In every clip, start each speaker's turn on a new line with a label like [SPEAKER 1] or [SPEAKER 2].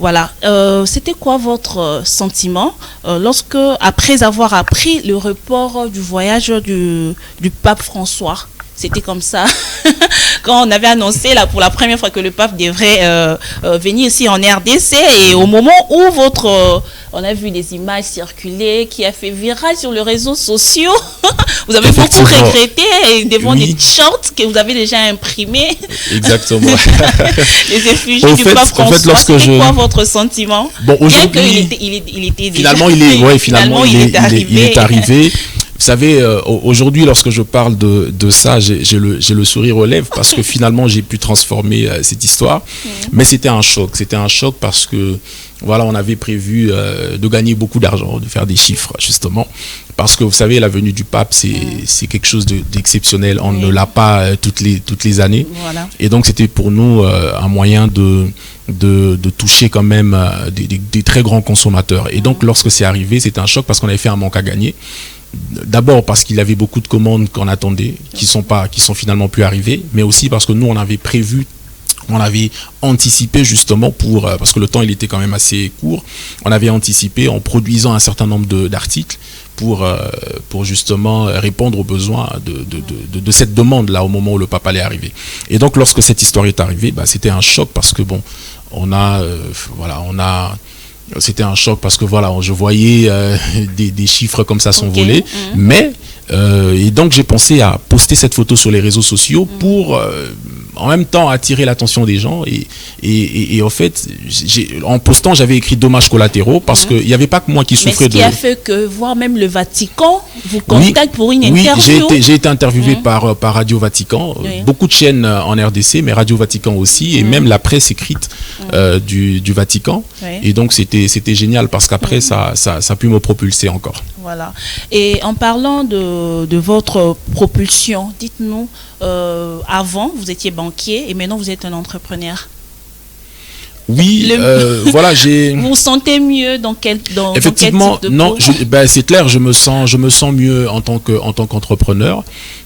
[SPEAKER 1] Voilà. C'était quoi votre sentiment lorsque, après avoir appris le report du voyage du pape François? C'était comme ça. Quand on avait annoncé là, pour la première fois que le pape devrait venir ici en RDC, et au moment où on a vu des images circuler qui a fait viral sur les réseaux sociaux, vous avez beaucoup regretté devant des t-shirts que vous avez déjà imprimés.
[SPEAKER 2] Exactement.
[SPEAKER 1] Les effigies du pape François. C'était quoi votre sentiment?
[SPEAKER 2] Bon, aujourd'hui,
[SPEAKER 1] il était déjà...
[SPEAKER 2] Finalement, il est arrivé. Vous savez, aujourd'hui, lorsque je parle de ça, j'ai le sourire aux lèvres parce que finalement, j'ai pu transformer cette histoire. Mais c'était un choc. C'était un choc parce que, voilà, on avait prévu de gagner beaucoup d'argent, de faire des chiffres, justement. Parce que, vous savez, la venue du pape, c'est quelque chose d'exceptionnel. On ne l'a pas toutes les années. Voilà. Et donc, c'était pour nous un moyen de toucher quand même des très grands consommateurs. Et donc, lorsque c'est arrivé, c'était un choc parce qu'on avait fait un manque à gagner. D'abord parce qu'il y avait beaucoup de commandes qu'on attendait, qui sont finalement plus arrivées, mais aussi parce que nous, on avait prévu, on avait anticipé justement parce que le temps, il était quand même assez court, on avait anticipé en produisant un certain nombre d'articles pour justement répondre aux besoins de cette demande-là au moment où le pape allait arriver. Et donc, lorsque cette histoire est arrivée, c'était un choc parce que, bon, c'était un choc parce que voilà, je voyais des chiffres comme ça s'envoler, mais et donc j'ai pensé à poster cette photo sur les réseaux sociaux pour en même temps attirer l'attention des gens et en fait en postant j'avais écrit dommages collatéraux parce qu'il n'y avait pas que moi qui souffrais de...
[SPEAKER 1] Mais ce qui a fait que voire même le Vatican vous contacte pour une interview.
[SPEAKER 2] Oui, j'ai été interviewé par Radio Vatican, beaucoup de chaînes en RDC, mais Radio Vatican aussi, et même la presse écrite du Vatican. Et donc c'était génial parce qu'après ça a pu me propulser encore.
[SPEAKER 1] Voilà. Et en parlant de votre propulsion, dites-nous, avant vous étiez banquier et maintenant vous êtes un entrepreneur.
[SPEAKER 2] Oui, voilà, j'ai...
[SPEAKER 1] Vous vous sentez mieux dans quel type de
[SPEAKER 2] non, c'est clair, je me sens mieux en tant qu'entrepreneur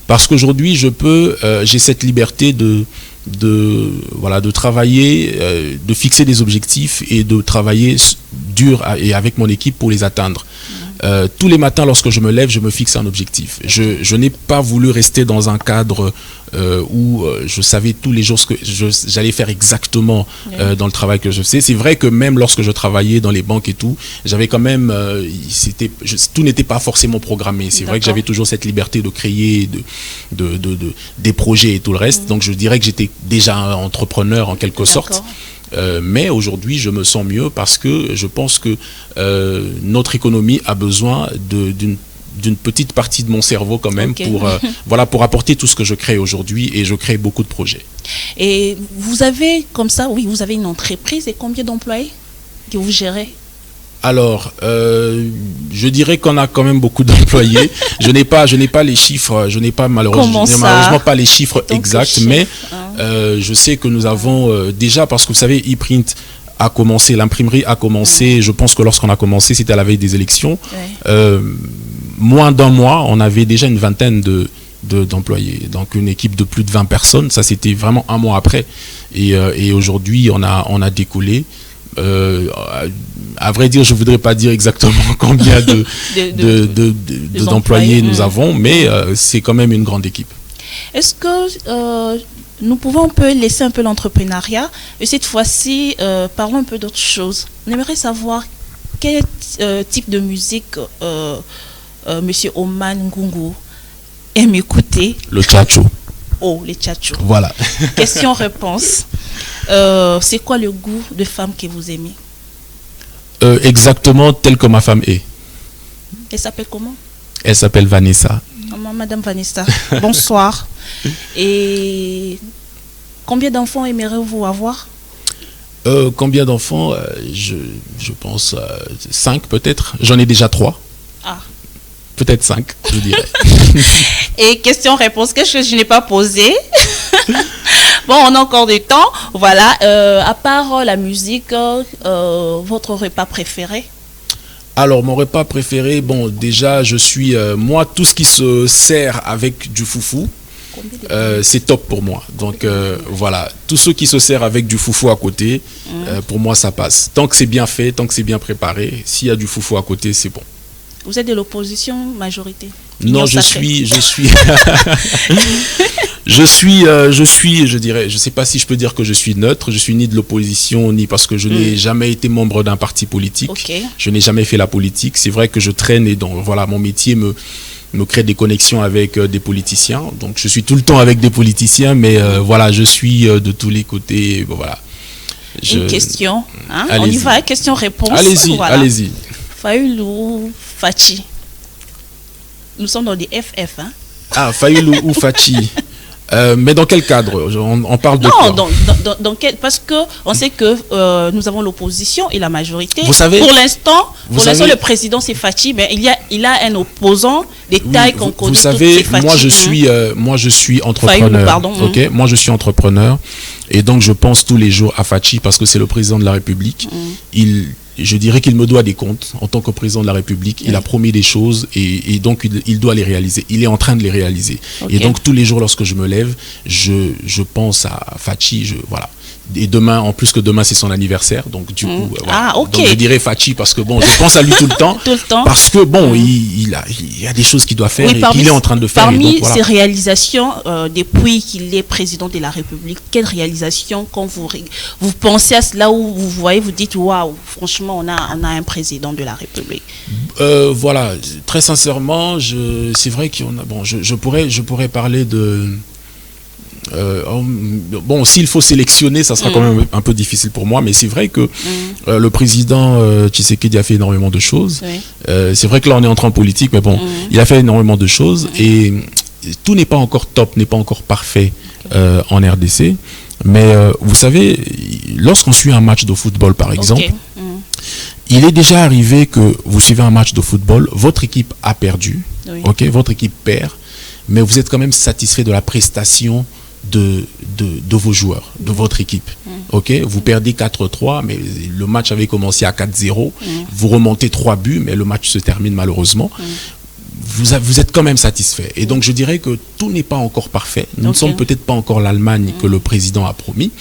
[SPEAKER 2] parce qu'aujourd'hui j'ai cette liberté de travailler, de fixer des objectifs et de travailler dur et avec mon équipe pour les atteindre. Tous les matins, lorsque je me lève, je me fixe un objectif. Je n'ai pas voulu rester dans un cadre où je savais tous les jours ce que j'allais faire exactement dans le travail que je faisais. C'est vrai que même lorsque je travaillais dans les banques et tout, j'avais quand même, tout n'était pas forcément programmé. C'est vrai que j'avais toujours cette liberté de créer des projets et tout le reste. Donc je dirais que j'étais déjà un entrepreneur en quelque sorte. Mais aujourd'hui, je me sens mieux parce que je pense que notre économie a besoin d'une petite partie de mon cerveau quand même pour apporter tout ce que je crée aujourd'hui, et je crée beaucoup de projets.
[SPEAKER 1] Et vous avez vous avez une entreprise et combien d'employés que vous gérez?
[SPEAKER 2] Alors, je dirais qu'on a quand même beaucoup d'employés. Je n'ai pas les chiffres, je n'ai pas malheureusement pas les chiffres exacts, mais je sais que nous avons déjà, parce que vous savez, ePrint a commencé, l'imprimerie a commencé, je pense que lorsqu'on a commencé, c'était à la veille des élections. Moins d'un mois, on avait déjà une vingtaine d'employés, donc une équipe de plus de 20 personnes, ça c'était vraiment un mois après. Et aujourd'hui, on a décollé. À vrai dire, je voudrais pas dire exactement combien d'employés nous avons, mais c'est quand même une grande équipe.
[SPEAKER 1] Est-ce que nous pouvons un peu laisser un peu l'entrepreneuriat, et cette fois-ci parlons un peu d'autre chose. On aimerait savoir quel type de musique Monsieur Oman Ngungu aime écouter.
[SPEAKER 2] Le tchatcho.
[SPEAKER 1] Oh, les tchatchos.
[SPEAKER 2] Voilà.
[SPEAKER 1] Question-réponse. C'est quoi le goût de femme que vous aimez?
[SPEAKER 2] Exactement tel que ma femme est.
[SPEAKER 1] Elle s'appelle comment?
[SPEAKER 2] Elle s'appelle Vanessa.
[SPEAKER 1] Madame Vanessa, bonsoir. Et combien d'enfants aimeriez-vous avoir?
[SPEAKER 2] Combien d'enfants? Je pense 5 peut-être. J'en ai déjà 3.
[SPEAKER 1] Ah.
[SPEAKER 2] Peut-être 5, je dirais.
[SPEAKER 1] Et question-réponse, quelque chose que je n'ai pas posé. Bon, on a encore du temps. Voilà. À part la musique, votre repas préféré?
[SPEAKER 2] Alors, mon repas préféré, bon, déjà, je suis... moi, tout ce qui se sert avec du foufou, c'est top pour moi. Donc voilà, tous ceux qui se servent avec du foufou à côté, pour moi ça passe. Tant que c'est bien fait, tant que c'est bien préparé, s'il y a du foufou à côté, c'est bon.
[SPEAKER 1] Vous êtes de l'opposition majorité?
[SPEAKER 2] Non, je suis je dirais, je sais pas si je peux dire que je suis neutre, je suis ni de l'opposition, ni parce que je n'ai jamais été membre d'un parti politique.
[SPEAKER 1] Okay.
[SPEAKER 2] Je n'ai jamais fait la politique. C'est vrai que je traîne et donc voilà, mon métier me crée des connexions avec des politiciens. Donc je suis tout le temps avec des politiciens, mais voilà, je suis de tous les côtés. Bon, voilà.
[SPEAKER 1] Une question, hein? On y va, question-réponse.
[SPEAKER 2] Allez-y,
[SPEAKER 1] voilà.
[SPEAKER 2] allez-y.
[SPEAKER 1] Fayoulou Fachi. Nous sommes dans des FF, hein?
[SPEAKER 2] Ah, Fayoulou ou Fachi. Mais dans quel cadre? On parle de quoi?
[SPEAKER 1] Dans quel, parce que on sait que nous avons l'opposition et la majorité.
[SPEAKER 2] Vous savez,
[SPEAKER 1] pour l'instant, le président c'est Fachi, mais il a un opposant des tailles qu'on connaît.
[SPEAKER 2] Vous savez, moi je suis entrepreneur.
[SPEAKER 1] Pardon,
[SPEAKER 2] ok, moi je suis entrepreneur et donc je pense tous les jours à Fachi parce que c'est le président de la République. Je dirais qu'il me doit des comptes en tant que président de la République. Il a promis des choses et donc il doit les réaliser. Il est en train de les réaliser. Okay. Et donc tous les jours lorsque je me lève, je pense à Fachi. Voilà. Et demain, en plus que demain c'est son anniversaire, donc du coup, voilà.
[SPEAKER 1] Ah, okay.
[SPEAKER 2] Donc je dirais Fachi parce que bon, je pense à lui tout le temps.
[SPEAKER 1] Tout le temps.
[SPEAKER 2] Parce que bon, il y a des choses qu'il doit faire et qu'il est en train de faire.
[SPEAKER 1] Parmi
[SPEAKER 2] et donc, voilà.
[SPEAKER 1] ses réalisations, depuis qu'il est président de la République, quelle réalisation quand vous pensez à cela où vous voyez, vous dites waouh, franchement, on a un président de la République.
[SPEAKER 2] Voilà, très sincèrement, c'est vrai qu'on a bon, je pourrais parler de bon, s'il faut sélectionner, ça sera quand même un peu difficile pour moi, mais c'est vrai que le président Tshisekedi a fait énormément de choses.
[SPEAKER 1] Oui.
[SPEAKER 2] C'est vrai que là on est entré en politique, mais bon, il a fait énormément de choses et tout n'est pas encore top, n'est pas encore parfait en RDC. Mais vous savez, lorsqu'on suit un match de football par exemple, il est déjà arrivé que vous suivez un match de football, votre équipe a perdu, votre équipe perd, mais vous êtes quand même satisfait de la prestation de vos joueurs, de votre équipe. Vous perdez 4-3, mais le match avait commencé à 4-0. Vous remontez 3 buts, mais le match se termine malheureusement. Vous êtes quand même satisfait. Et donc je dirais que tout n'est pas encore parfait. Nous ne sommes peut-être pas encore l'Allemagne que le président a promis,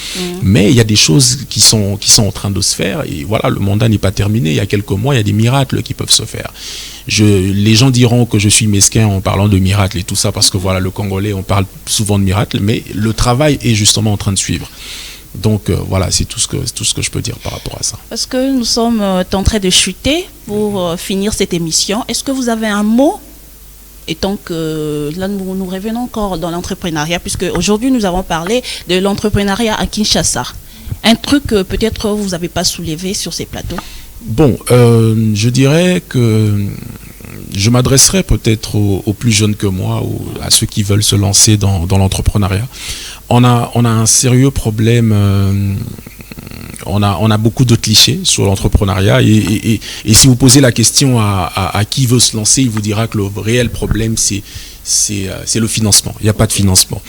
[SPEAKER 2] mais il y a des choses qui sont en train de se faire. Et voilà, le mandat n'est pas terminé. Il y a quelques mois, il y a des miracles qui peuvent se faire. Les gens diront que je suis mesquin en parlant de miracles et tout ça, parce que voilà, le Congolais, on parle souvent de miracles, mais le travail est justement en train de suivre. Donc voilà, c'est tout ce que je peux dire par rapport à ça.
[SPEAKER 1] Parce que nous sommes en train de chuter pour finir cette émission. Est-ce que vous avez un mot, étant que là nous revenons encore dans l'entrepreneuriat, puisque aujourd'hui nous avons parlé de l'entrepreneuriat à Kinshasa. Un truc que peut-être vous n'avez pas soulevé sur ces plateaux?
[SPEAKER 2] Bon, je dirais que je m'adresserai peut-être aux plus jeunes que moi, ou à ceux qui veulent se lancer dans l'entrepreneuriat. On a un sérieux problème. On a beaucoup de clichés sur l'entrepreneuriat et si vous posez la question à qui veut se lancer, il vous dira que le réel problème c'est le financement. Il n'y a pas de financement.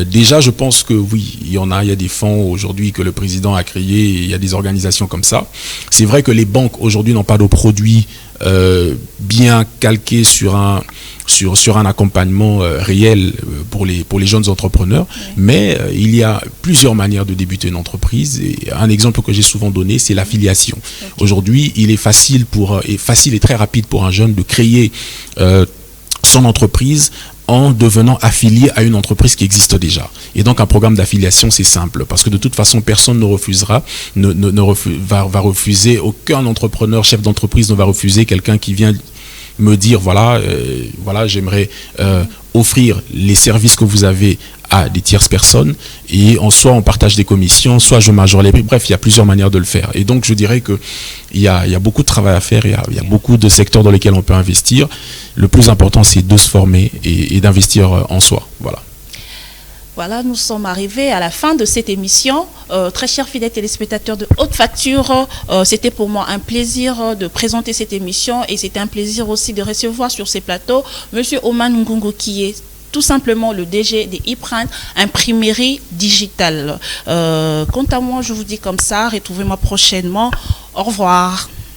[SPEAKER 2] Déjà, je pense que oui, il y a des fonds aujourd'hui que le président a créés, il y a des organisations comme ça. C'est vrai que les banques aujourd'hui n'ont pas de produits bien calqués sur un accompagnement réel pour les jeunes entrepreneurs, mais il y a plusieurs manières de débuter une entreprise. Et un exemple que j'ai souvent donné, c'est l'affiliation. Aujourd'hui, il est facile et très rapide pour un jeune de créer son entreprise en devenant affilié à une entreprise qui existe déjà. Et donc un programme d'affiliation, c'est simple, parce que de toute façon, personne ne refusera, va refuser, aucun entrepreneur, chef d'entreprise ne va refuser quelqu'un qui vient me dire, voilà, j'aimerais offrir les services que vous avez à des tierces personnes, et soit on partage des commissions, soit je majore les prix. Bref, il y a plusieurs manières de le faire. Et donc je dirais que il y a beaucoup de travail à faire, il y a beaucoup de secteurs dans lesquels on peut investir. Le plus important, c'est de se former et d'investir en soi. Voilà.
[SPEAKER 1] Voilà, nous sommes arrivés à la fin de cette émission. Très chers fidèles téléspectateurs de Haute Facture, c'était pour moi un plaisir de présenter cette émission, et c'était un plaisir aussi de recevoir sur ces plateaux Monsieur Oman Ngungu, qui est tout simplement le DG des ePrint, imprimerie digitale. Quant à moi, je vous dis comme ça, retrouvez-moi prochainement. Au revoir.